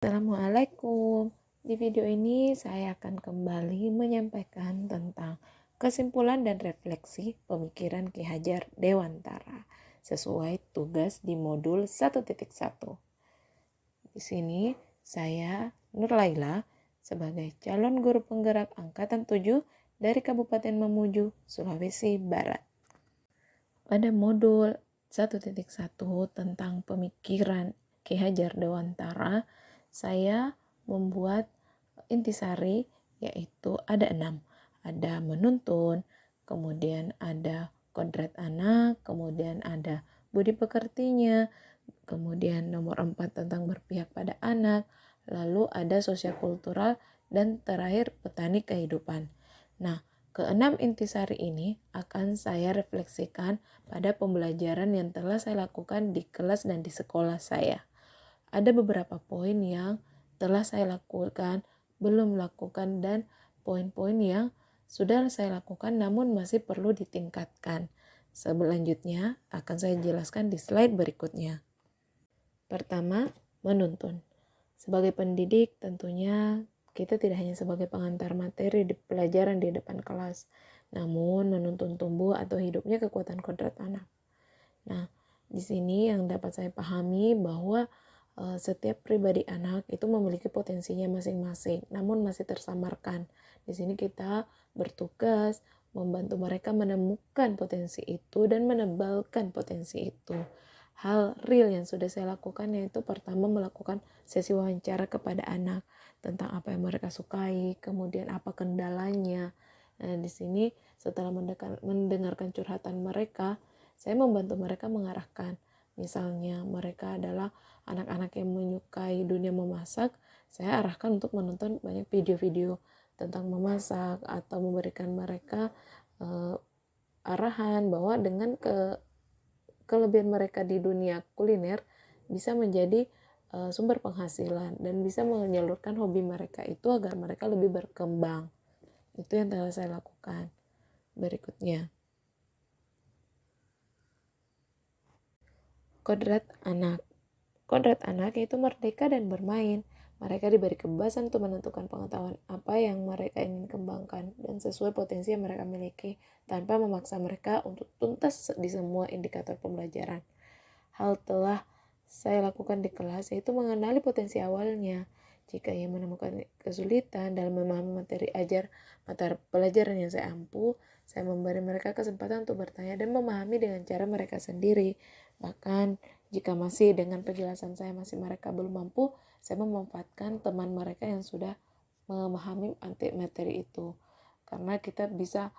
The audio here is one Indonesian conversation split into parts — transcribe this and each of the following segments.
Assalamualaikum. Di video ini saya akan kembali menyampaikan tentang kesimpulan dan refleksi pemikiran Ki Hajar Dewantara sesuai tugas di modul 1.1. Di sini saya Nur Laila sebagai calon guru penggerak angkatan 7 dari Kabupaten Mamuju, Sulawesi Barat. Pada modul 1.1 tentang pemikiran Ki Hajar Dewantara, saya membuat intisari, yaitu ada 6. Ada menuntun, kemudian ada kodrat anak, kemudian ada budi pekertinya, kemudian nomor 4 tentang berpihak pada anak, lalu ada sosial kultural, dan terakhir petani kehidupan. Nah, keenam intisari ini akan saya refleksikan pada pembelajaran yang telah saya lakukan di kelas dan di sekolah saya. Ada beberapa poin yang telah saya lakukan, belum lakukan, dan poin-poin yang sudah saya lakukan namun masih perlu ditingkatkan. Selanjutnya akan saya jelaskan di slide berikutnya. Pertama, menuntun. Sebagai pendidik tentunya kita tidak hanya sebagai pengantar materi di pelajaran di depan kelas, namun menuntun tumbuh atau hidupnya kekuatan kodrat anak. Nah, di sini yang dapat saya pahami bahwa setiap pribadi anak itu memiliki potensinya masing-masing, namun masih tersamarkan. Di sini kita bertugas membantu mereka menemukan potensi itu dan menebalkan potensi itu. Hal real yang sudah saya lakukan yaitu pertama melakukan sesi wawancara kepada anak tentang apa yang mereka sukai, kemudian apa kendalanya. Nah, di sini setelah mendengarkan curhatan mereka, saya membantu mereka mengarahkan. Misalnya mereka adalah anak-anak yang menyukai dunia memasak, saya arahkan untuk menonton banyak video-video tentang memasak atau memberikan mereka arahan bahwa dengan kelebihan mereka di dunia kuliner bisa menjadi sumber penghasilan dan bisa menyalurkan hobi mereka itu agar mereka lebih berkembang. Itu yang telah saya lakukan. Berikutnya, kodrat anak. Kodrat anak yaitu merdeka dan bermain. Mereka diberi kebebasan untuk menentukan pengetahuan apa yang mereka ingin kembangkan dan sesuai potensi yang mereka miliki tanpa memaksa mereka untuk tuntas di semua indikator pembelajaran. Hal telah saya lakukan di kelas yaitu mengenali potensi awalnya. Jika ia menemukan kesulitan dalam memahami materi pelajaran yang saya ampu, saya memberi mereka kesempatan untuk bertanya dan memahami dengan cara mereka sendiri. Bahkan jika masih dengan penjelasan saya mereka belum mampu, saya memanfaatkan teman mereka yang sudah memahami materi itu. Karena kita bisa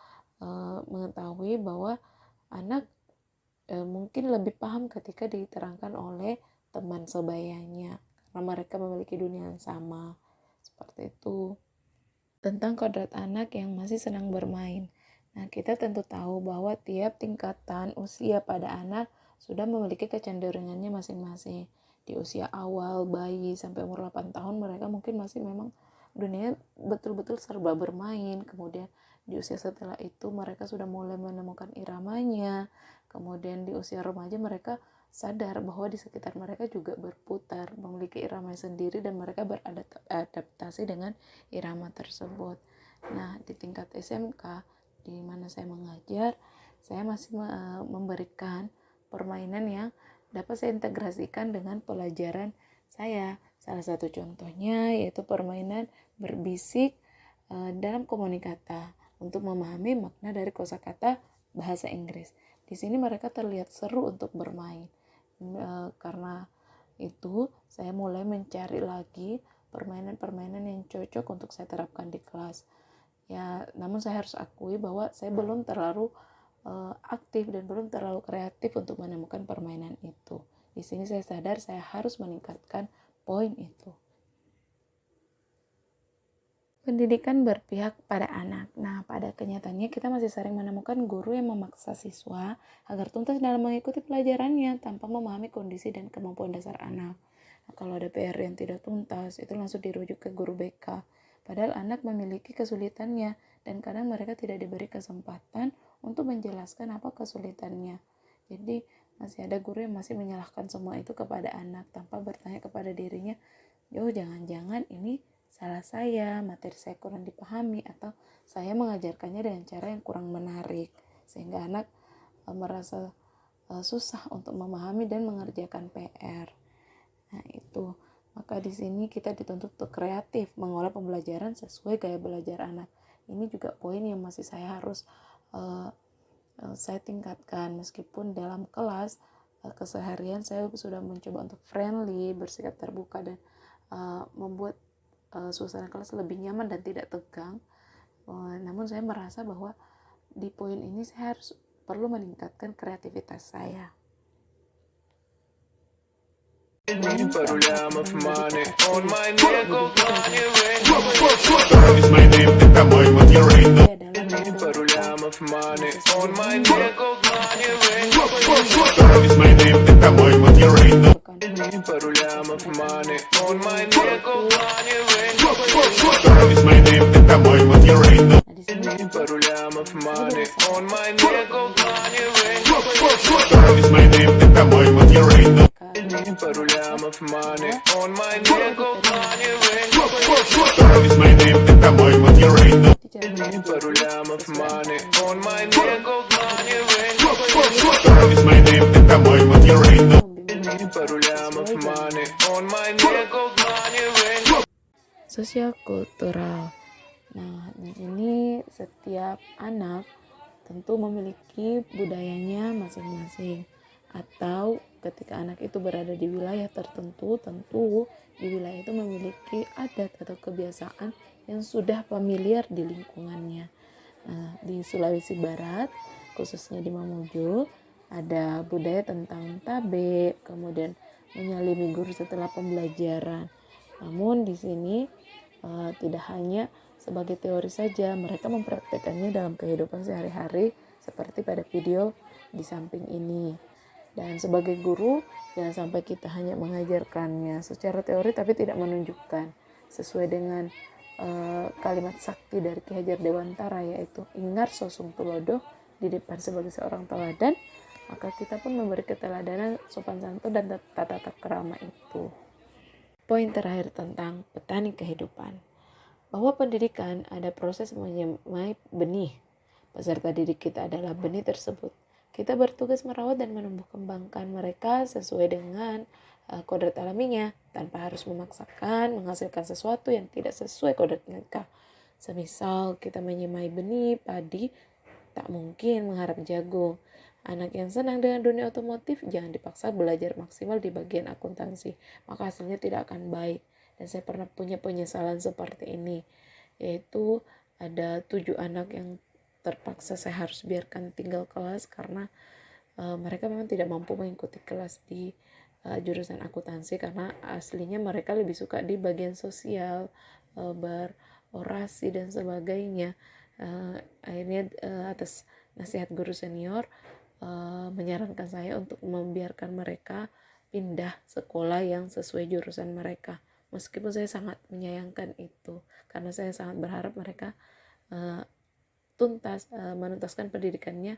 mengetahui bahwa anak mungkin lebih paham ketika diterangkan oleh teman sebayanya karena mereka memiliki dunia yang sama. Seperti itu. Tentang kodrat anak yang masih senang bermain. Nah, kita tentu tahu bahwa tiap tingkatan usia pada anak sudah memiliki kecenderungannya masing-masing. Di usia awal, bayi sampai umur 8 tahun mereka mungkin masih memang dunia betul-betul serba bermain. Kemudian di usia setelah itu mereka sudah mulai menemukan iramanya. Kemudian di usia remaja mereka sadar bahwa di sekitar mereka juga berputar, memiliki irama sendiri dan mereka beradaptasi dengan irama tersebut. Nah, di tingkat SMK di mana saya mengajar, saya masih memberikan permainan yang dapat saya integrasikan dengan pelajaran saya. Salah satu contohnya yaitu permainan berbisik dalam komunikata untuk memahami makna dari kosakata bahasa Inggris. Di sini mereka terlihat seru untuk bermain. Karena itu saya mulai mencari lagi permainan-permainan yang cocok untuk saya terapkan di kelas. Ya, namun saya harus akui bahwa saya belum terlalu aktif dan belum terlalu kreatif untuk menemukan permainan itu. Di sini saya sadar saya harus meningkatkan poin itu. Pendidikan berpihak pada anak. Nah, pada kenyataannya kita masih sering menemukan guru yang memaksa siswa agar tuntas dalam mengikuti pelajarannya tanpa memahami kondisi dan kemampuan dasar anak. Nah, kalau ada PR yang tidak tuntas, itu langsung dirujuk ke guru BK. Padahal anak memiliki kesulitannya dan kadang mereka tidak diberi kesempatan untuk menjelaskan apa kesulitannya. Jadi, masih ada guru yang masih menyalahkan semua itu kepada anak tanpa bertanya kepada dirinya, jangan-jangan ini salah saya, materi saya kurang dipahami, atau saya mengajarkannya dengan cara yang kurang menarik sehingga anak merasa susah untuk memahami dan mengerjakan PR. Nah, itu. Maka di sini kita dituntut untuk kreatif mengolah pembelajaran sesuai gaya belajar anak. Ini juga poin yang masih saya harus saya tingkatkan, meskipun dalam kelas keseharian saya sudah mencoba untuk friendly, bersikap terbuka, dan membuat suasana kelas lebih nyaman dan tidak tegang. Namun saya merasa bahwa di poin ini saya harus perlu meningkatkan kreativitas saya. Sosial kultural. Nah, di sini setiap anak tentu memiliki budayanya masing-masing, atau ketika anak itu berada di wilayah tertentu, tentu di wilayah itu memiliki adat atau kebiasaan yang sudah familiar di lingkungannya. Nah, di Sulawesi Barat, khususnya di Mamuju, ada budaya tentang tabe, kemudian menyalimi guru setelah pembelajaran. Namun di sini tidak hanya sebagai teori saja, mereka mempraktekannya dalam kehidupan sehari-hari seperti pada video di samping ini. Dan sebagai guru, jangan sampai kita hanya mengajarkannya secara teori tapi tidak menunjukkan, sesuai dengan kalimat sakti dari Ki Hajar Dewantara, yaitu ingar sosum tulodo, di depan sebagai seorang teladan, maka kita pun memberi keteladanan sopan santun dan tata krama itu. Poin terakhir tentang petani kehidupan, bahwa pendidikan ada proses menyemai benih. Peserta didik kita adalah benih tersebut. Kita bertugas merawat dan menumbuh kembangkan mereka sesuai dengan kodrat alaminya, tanpa harus memaksakan menghasilkan sesuatu yang tidak sesuai kodrat mereka. Semisal kita menyemai benih padi, tak mungkin mengharap jagung. Anak yang senang dengan dunia otomotif jangan dipaksa belajar maksimal di bagian akuntansi, maka hasilnya tidak akan baik. Dan saya pernah punya penyesalan seperti ini, yaitu ada 7 anak yang terpaksa saya harus biarkan tinggal kelas karena mereka memang tidak mampu mengikuti kelas di jurusan akuntansi, karena aslinya mereka lebih suka di bagian sosial, berorasi dan sebagainya. Akhirnya atas nasihat guru senior menyarankan saya untuk membiarkan mereka pindah sekolah yang sesuai jurusan mereka, meskipun saya sangat menyayangkan itu karena saya sangat berharap mereka menuntaskan pendidikannya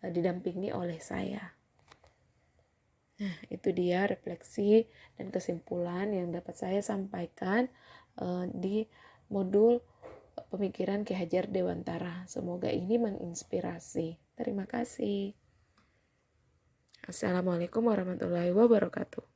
didampingi oleh saya. Nah, itu dia refleksi dan kesimpulan yang dapat saya sampaikan di modul pemikiran Ki Hajar Dewantara. Semoga ini menginspirasi. Terima kasih. Assalamualaikum warahmatullahi wabarakatuh.